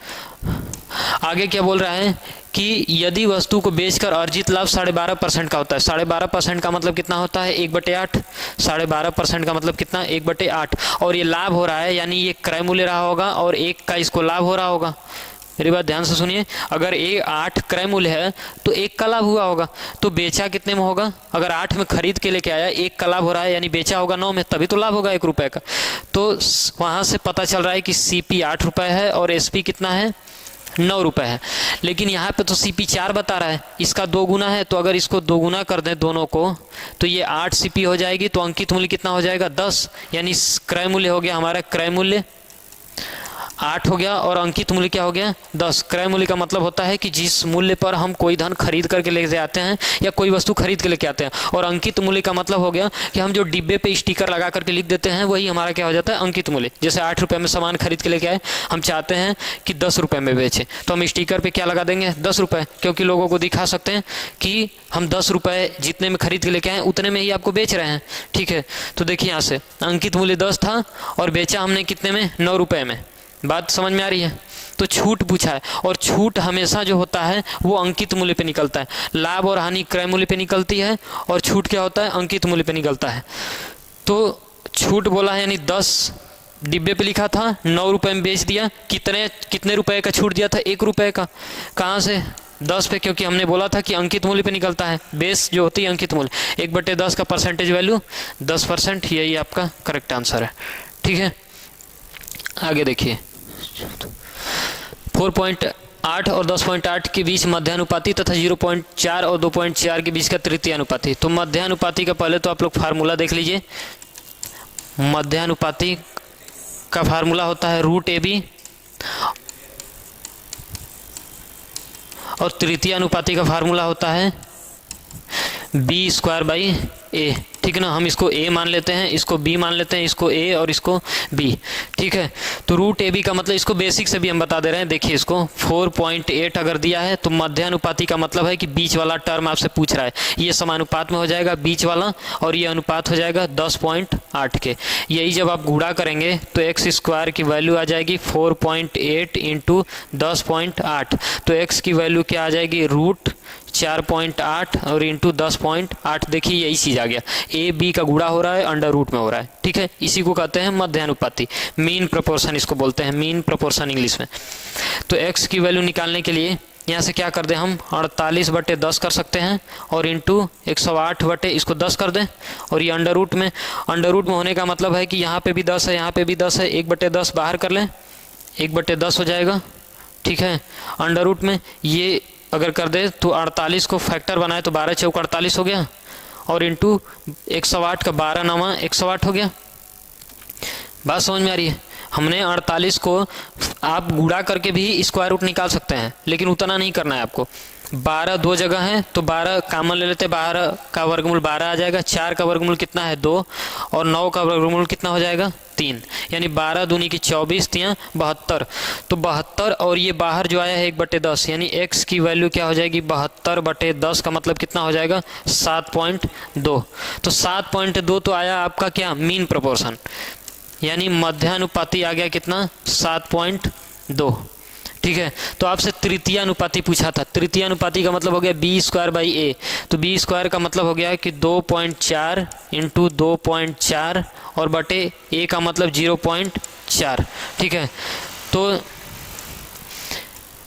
Speaker 1: आगे क्या बोल रहा है कि यदि वस्तु को बेचकर अर्जित लाभ 12.5% का होता है। 12.5% का मतलब कितना होता है? 1/8। 12.5% का मतलब कितना? 1/8। और ये लाभ हो रहा है, यानी ये क्रय मूल्य रहा होगा और 1 का इसको लाभ हो रहा होगा। मेरी बात ध्यान से सुनिए, अगर 8 क्रय मूल्य है तो 1 का लाभ हुआ होगा, तो बेचा कितने में होगा? अगर 8 में खरीद के लेके आया, 1 का लाभ हो रहा है, यानी बेचा होगा 9 में, तभी तो लाभ होगा 1 रुपए का। तो वहां से पता चल रहा है कि CP 8 रुपए है और SP कितना है? 9 रुपए है। लेकिन यहाँ पे तो CP 4 बता रहा है, इसका 2 गुना है, तो अगर इसको 2 गुना कर दें दोनों को तो ये 8 CP हो जाएगी। तो अंकित मूल्य कितना हो जाएगा? 10। यानी क्रय मूल्य हो गया हमारा, क्रय मूल्य 8 हो गया और अंकित मूल्य क्या हो गया? 10। क्रय मूल्य का मतलब होता है कि जिस मूल्य पर हम कोई धन खरीद करके लेके आते हैं या कोई वस्तु खरीद के लेके आते हैं। और अंकित मूल्य का मतलब हो गया कि हम जो डिब्बे पे स्टिकर लगा करके लिख देते हैं वही हमारा क्या हो जाता है? अंकित मूल्य। जैसे 8 रुपये में सामान खरीद के लेके आए, हम चाहते हैं कि 10 रुपये में बेचें, तो हम स्टिकर पे क्या लगा देंगे? 10 रुपये, क्योंकि लोगों को दिखा सकते हैं कि हम 10 रुपये जितने में खरीद के लेके आए उतने में ही आपको बेच रहे हैं, ठीक है। तो देखिए यहाँ से अंकित मूल्य 10 था और बेचा हमने कितने में? 9 रुपये में। बात समझ में आ रही है? तो छूट पूछा है, और छूट हमेशा जो होता है वो अंकित मूल्य पे निकलता है। लाभ और हानि क्रय मूल्य पे निकलती है और छूट क्या होता है? अंकित मूल्य पे निकलता है। तो छूट बोला है, यानी 10 डिब्बे पे लिखा था, 9 रुपए में बेच दिया। कितने रुपए का छूट दिया था? 1 रुपए का। कहाँ से? 10 पे, क्योंकि हमने बोला था कि अंकित मूल्य पे निकलता है। बेस जो होती है अंकित मूल्य, 1/10 का परसेंटेज वैल्यू 10%। यही आपका करेक्ट आंसर है, ठीक है। आगे देखिए, 4.8 और 10.8 के बीच मध्यानुपाती तथा 0.4 और 2.4 के बीच का तृतीय अनुपाती। तो मध्यानुपाती का पहले तो आप लोग फार्मूला देख लीजिए। मध्यानुपाती का फार्मूला होता है √AB और तृतीय अनुपाती का फार्मूला होता है B²/A, ठीक है ना। हम इसको A मान लेते हैं, इसको B मान लेते हैं, इसको A और इसको B, ठीक है। तो √AB का मतलब, इसको बेसिक से भी हम बता दे रहे हैं। देखिए इसको 4.8 अगर दिया है तो मध्यानुपाती का मतलब है कि बीच वाला टर्म आपसे पूछ रहा है, ये समानुपात में हो जाएगा बीच वाला, और ये अनुपात हो जाएगा 10.8 के। यही जब आप गुणा करेंगे तो x² की वैल्यू आ जाएगी 4.8 इंटू 10.8। तो x की वैल्यू क्या आ जाएगी? √4.8 और इंटू 10.8। देखिए यही चीज आ गया, A B का गुणा हो रहा है, अंडर रूट में हो रहा है, ठीक है। इसी को कहते हैं मध्यानुपाती, मीन प्रोपोर्शन इसको बोलते हैं, मीन प्रोपोर्शन इंग्लिश में। तो x की वैल्यू निकालने के लिए यहाँ से क्या कर दें हम? 48/10 कर सकते हैं और इंटू 108 इसको 10 कर दें, और ये अंडर रूट में होने का मतलब है कि यहाँ पे भी 10 है, यहाँ पे भी 10 है, 1/10 बाहर कर लें, 1/10 हो जाएगा, ठीक है। अंडर रूट में ये अगर कर दे तो 48 को फैक्टर बनाए तो 12 चौक 48 हो गया, और इंटू 108 का 12 9 108 हो गया। बात समझ में आ रही है? हमने 48 को आप गुणा करके भी स्क्वायर रूट निकाल सकते हैं, लेकिन उतना नहीं करना है आपको। 12 दो जगह है तो 12 कॉमन ले लेते हैं, 12 का वर्गमूल 12 आ जाएगा, 4 का वर्गमूल कितना है 2 और 9 का वर्गमूल कितना हो जाएगा 3, यानी 12 दूनी की 24 तियाँ 72। तो 72 और ये बाहर जो आया है 1/10 यानी x की वैल्यू क्या हो जाएगी 72/10 का मतलब कितना हो जाएगा 7.2। तो 7.2 तो आया आपका क्या मीन प्रोपोर्शन, यानी मध्यानुपाती आ गया कितना 7.2। ठीक है, तो आपसे तृतीय अनुपाती पूछा था। तृतीय अनुपाती का मतलब हो गया b² तो b² का मतलब हो गया कि 2.4 × 2.4 और बटे a का मतलब 0.4। ठीक है, तो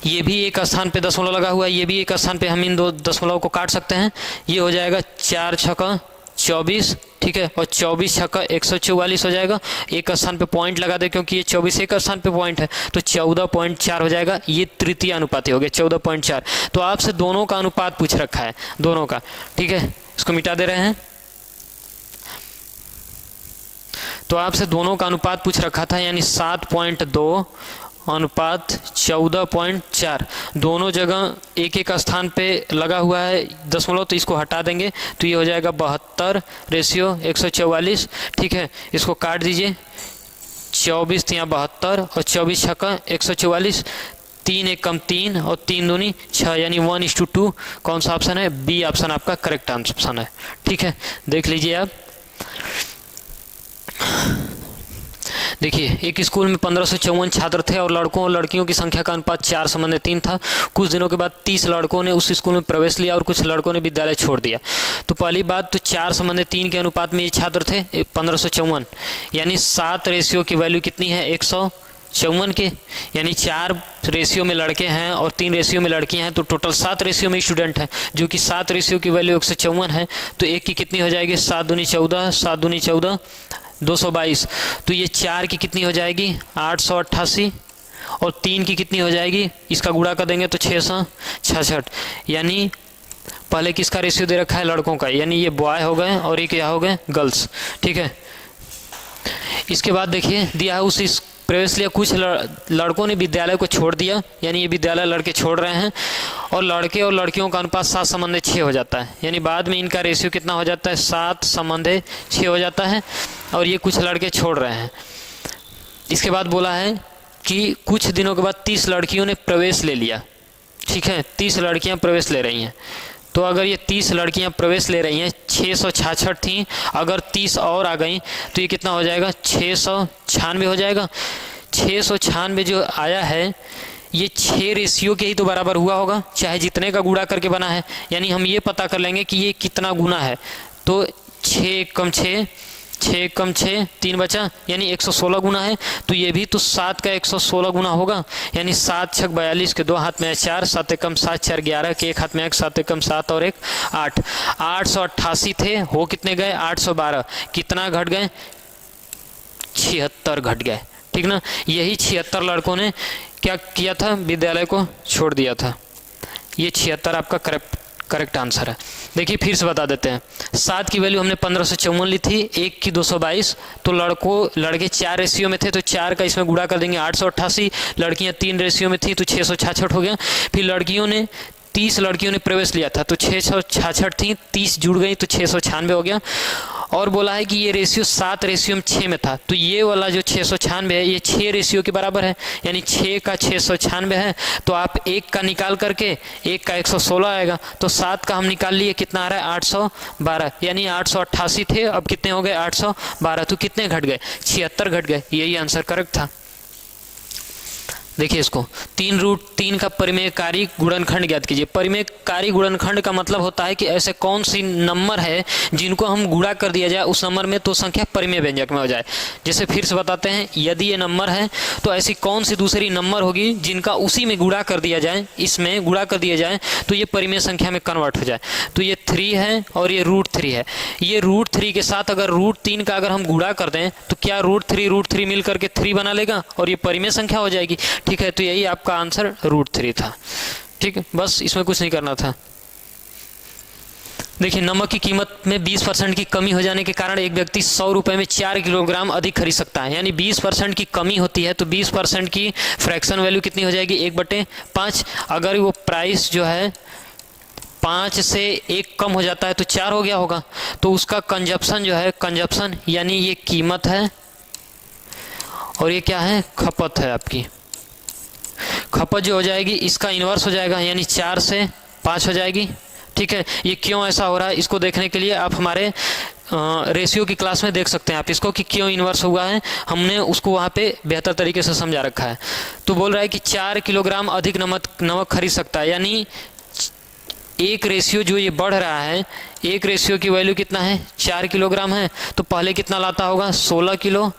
Speaker 1: ये भी एक स्थान पे दशमलव लगा हुआ है, ये भी एक स्थान पे हम इन दो दशमलव को काट सकते हैं। ये हो जाएगा 4 छक्का 24, ठीक है, और 24 छक्का 144 हो जाएगा। एक स्थान पे पॉइंट लगा दे क्योंकि ये 24 एक स्थान पे पॉइंट है, तो 14.4 हो जाएगा। ये तृतीय अनुपाती हो गया 14.4। तो आपसे दोनों का अनुपात पूछ रखा है, दोनों का। ठीक है, इसको मिटा दे रहे हैं। तो आपसे दोनों का अनुपात पूछ रखा था, यानी 7.2 अनुपात 14.4। दोनों जगह एक एक स्थान पे लगा हुआ है दशमलव, तो इसको हटा देंगे तो ये हो जाएगा 72/144। ठीक है, इसको काट दीजिए, 24 तियाँ 72 और 24 छक्का 144, 3 एक कम 3 और 3 दूनी 6, यानी 1:2। कौन सा ऑप्शन है, बी ऑप्शन आपका करेक्ट ऑप्शन है। ठीक है, देख लीजिए आप। देखिए, एक स्कूल में 1554 छात्र थे और लड़कों और लड़कियों की संख्या का अनुपात 4:3 था। कुछ दिनों के बाद 30 लड़कों ने उस स्कूल में प्रवेश लिया और कुछ लड़कों ने विद्यालय छोड़ दिया। तो पहली बात तो 4:3 के अनुपात में ये छात्र थे 1554, यानी 7 रेशियो की वैल्यू कितनी है 154 के, यानी 4 रेशियो में लड़के हैं और 3 रेशियो में लड़कियां हैं, तो टोटल 7 रेशियो में स्टूडेंट हैं, जो कि 7 रेशियो की वैल्यू 154 है। तो एक की कितनी हो जाएगी 7 दूनी 14, 7 दूनी 14 222। तो ये 4 की कितनी हो जाएगी 888 और 3 की कितनी हो जाएगी, इसका गुणा कर देंगे तो 666, यानी पहले किसका रेशियो दे रखा है लड़कों का, यानी ये बॉय हो गए और एक यहाँ हो गए गर्ल्स। ठीक है, इसके बाद देखिए दिया है उस प्रवेश लिया, कुछ लड़कों ने विद्यालय को छोड़ दिया, यानी ये विद्यालय लड़के छोड़ रहे हैं, और लड़के और लड़कियों का अनुपात 7:6 हो जाता है, यानी बाद में इनका रेशियो कितना हो जाता है 7:6 हो जाता है, और ये कुछ लड़के छोड़ रहे हैं। इसके बाद बोला है कि कुछ दिनों के बाद 30 लड़कियों ने प्रवेश ले लिया। ठीक है, 30 लड़कियां प्रवेश ले रही हैं। तो अगर ये 30 लड़कियां प्रवेश ले रही हैं, 666 थी, अगर 30 और आ गई तो ये कितना हो जाएगा 696 हो जाएगा। 696 जो आया है ये 6 रेशियो के ही तो बराबर हुआ होगा, चाहे जितने का गुणा करके बना है, यानी हम ये पता कर लेंगे कि ये कितना गुना है। तो 6 कम 6 6 कम 6 3 बचा, यानी 116 गुना है। तो ये भी तो 7 का 116 गुना होगा, यानी 7 छक 42 के 2 हाथ में 4, 7 एकम 7 4 11 के 1 हाथ में 1, 7 एकम 7 और 1 8। 888 थे, हो कितने गए 812, कितना घट गए 76 घट गए। ठीक ना, यही 76 लड़कों ने क्या किया था, विद्यालय को छोड़ दिया था। ये 76 आपका करेक्ट आंसर है। देखिए फिर से बता देते हैं, 7 की वैल्यू हमने 1554 ली थी, 1 की 222, तो लड़के 4 रेशियो में थे तो 4 का इसमें गुणा कर देंगे 888, लड़कियां 3 रेशियो में थी तो 666 हो गया। फिर लड़कियों ने 30 लड़कियों ने प्रवेश लिया था तो 666 थी, 30 जुड़ गई तो 696 हो गया। और बोला है कि ये रेशियो 7 रेशियो में 6 में था, तो ये वाला जो 696 है ये 6 रेशियो के बराबर है, यानी 6 का 696 है। तो आप 1 का निकाल करके 1 का 116 आएगा, तो 7 का हम निकाल लिए, कितना आ रहा है 812, यानी 888 थे, अब कितने हो गए 812, तो कितने घट गए 76 घट गए। यही आंसर करेक्ट था। देखिए इसको 3√3 का परिमेयकारी गुणनखंड ज्ञात कीजिए। परिमेयकारी गुणनखंड का मतलब होता है कि ऐसे कौन सी नंबर है जिनको हम गुणा कर दिया जाए उस नंबर में तो संख्या परिमेय व्यंजक में हो जाए। जैसे फिर से बताते हैं, यदि ये नंबर है तो ऐसी कौन सी दूसरी नंबर होगी जिनका उसी में गुणा कर दिया जाए, इसमें गुणा कर दिया जाए तो ये परिमेय संख्या में कन्वर्ट हो जाए। तो ये 3 है और ये √3 है। ये √3 के साथ अगर √3 का अगर हम गुणा कर दें तो क्या √3 मिल करके 3 बना लेगा और ये परिमेय संख्या हो जाएगी। ठीक है, तो यही आपका आंसर √3 था। ठीक है, बस इसमें कुछ नहीं करना था। देखिए, नमक की कीमत में 20% की कमी हो जाने के कारण एक व्यक्ति 100 रुपये में 4 किलोग्राम अधिक खरीद सकता है, यानी 20% की कमी होती है तो 20% की फ्रैक्शन वैल्यू कितनी हो जाएगी 1/5। अगर वो प्राइस जो है 5 से 1 कम हो जाता है तो 4 हो गया होगा, तो उसका कंजप्शन जो है, कंजप्शन यानी ये कीमत है और ये क्या है, खपत है। आपकी खपत जो हो जाएगी इसका इन्वर्स हो जाएगा, यानी 4 से 5 हो जाएगी। ठीक है, ये क्यों ऐसा हो रहा है इसको देखने के लिए आप हमारे रेशियो की क्लास में देख सकते हैं आप इसको, कि क्यों इन्वर्स हुआ है, हमने उसको वहाँ पे बेहतर तरीके से समझा रखा है। तो बोल रहा है कि 4 किलोग्राम अधिक नमक खरीद सकता है, यानी एक रेशियो जो ये बढ़ रहा है, एक रेशियो की वैल्यू कितना है, 4 किलोग्राम है, तो पहले कितना लाता होगा, 16 किलो,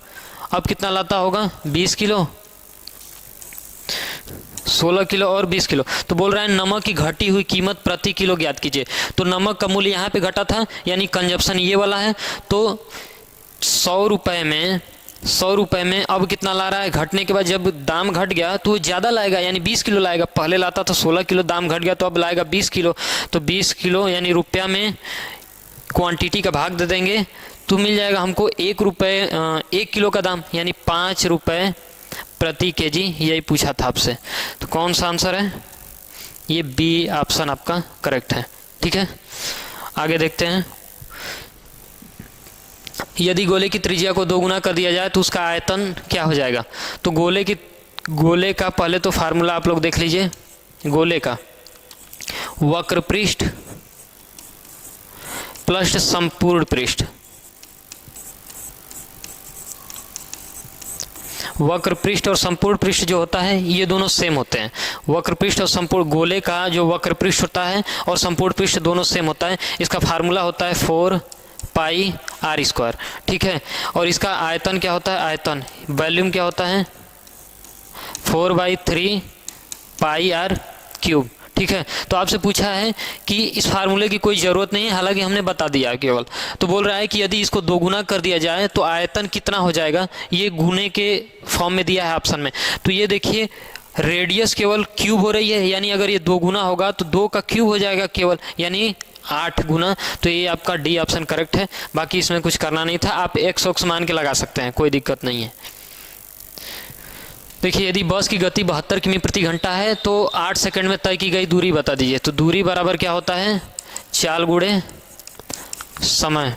Speaker 1: अब कितना लाता होगा, 20 किलो, 16 किलो और 20 किलो। तो बोल रहा है नमक की घटी हुई कीमत प्रति किलो ज्ञात कीजिए। तो नमक का मूल्य यहाँ पे घटा था, यानी कंजप्शन ये वाला है, तो 100 रुपए में अब कितना ला रहा है, घटने के बाद जब दाम घट गया तो ज़्यादा लाएगा, यानी 20 किलो लाएगा। पहले लाता था 16 किलो, दाम घट गया तो अब लाएगा 20 किलो। तो 20 किलो यानी रुपया में क्वांटिटी का भाग दे देंगे तो मिल जाएगा हमको 1 किलो का दाम, यानी 5 रुपये प्रति केजी। यही पूछा था आपसे, तो कौन सा आंसर है, ये बी ऑप्शन आपका करेक्ट है। ठीक है, आगे देखते हैं। यदि गोले की त्रिज्या को 2 गुना कर दिया जाए तो उसका आयतन क्या हो जाएगा। तो गोले का पहले तो फार्मूला आप लोग देख लीजिए। गोले का वक्र पृष्ठ प्लस संपूर्ण पृष्ठ, वक्र पृष्ठ और संपूर्ण पृष्ठ जो होता है ये दोनों सेम होते हैं। वक्र पृष्ठ और संपूर्ण, गोले का जो वक्र पृष्ठ होता है और संपूर्ण पृष्ठ दोनों सेम होता है। इसका फार्मूला होता है 4 पाई आर स्क्वायर। ठीक है, और इसका आयतन क्या होता है, आयतन वॉल्यूम क्या होता है, 4/3 पाई आर क्यूब। ठीक है, तो आपसे पूछा है कि इस फार्मूले की कोई ज़रूरत नहीं है, हालांकि हमने बता दिया केवल। तो बोल रहा है कि यदि इसको 2 गुना कर दिया जाए तो आयतन कितना हो जाएगा, ये गुने के फॉर्म में दिया है ऑप्शन में। तो ये देखिए रेडियस केवल क्यूब हो रही है, यानी अगर ये 2 गुना होगा तो 2 का क्यूब हो जाएगा केवल, यानी 8 गुना। तो ये आपका डी ऑप्शन करेक्ट है। बाकी इसमें कुछ करना नहीं था, आप एक्स ऑक्स मान के लगा सकते हैं, कोई दिक्कत नहीं है। देखिए यदि बस की गति 72 किमी प्रति घंटा है तो 8 सेकंड में तय की गई दूरी बता दीजिए। तो दूरी बराबर क्या होता है, चाल गुणे समय।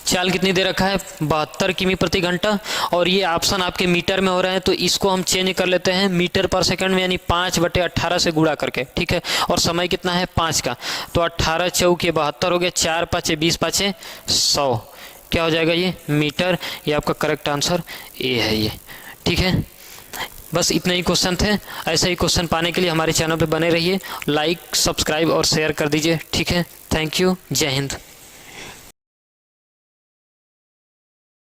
Speaker 1: चाल कितनी दे रखा है, 72 किमी प्रति घंटा, और ये ऑप्शन आपके मीटर में हो रहे हैं तो इसको हम चेंज कर लेते हैं मीटर पर सेकंड में, यानी 5/18 से गुणा करके। ठीक है, और समय कितना है 5 का, तो 18 चौके 72 हो गया, 4 5 20 5 100, क्या हो जाएगा ये मीटर। ये आपका करेक्ट आंसर ए है ये। ठीक है, बस इतने ही क्वेश्चन थे। ऐसे ही क्वेश्चन पाने के लिए हमारे चैनल पे बने रहिए, लाइक सब्सक्राइब और शेयर कर दीजिए। ठीक है, थैंक यू, जय हिंद।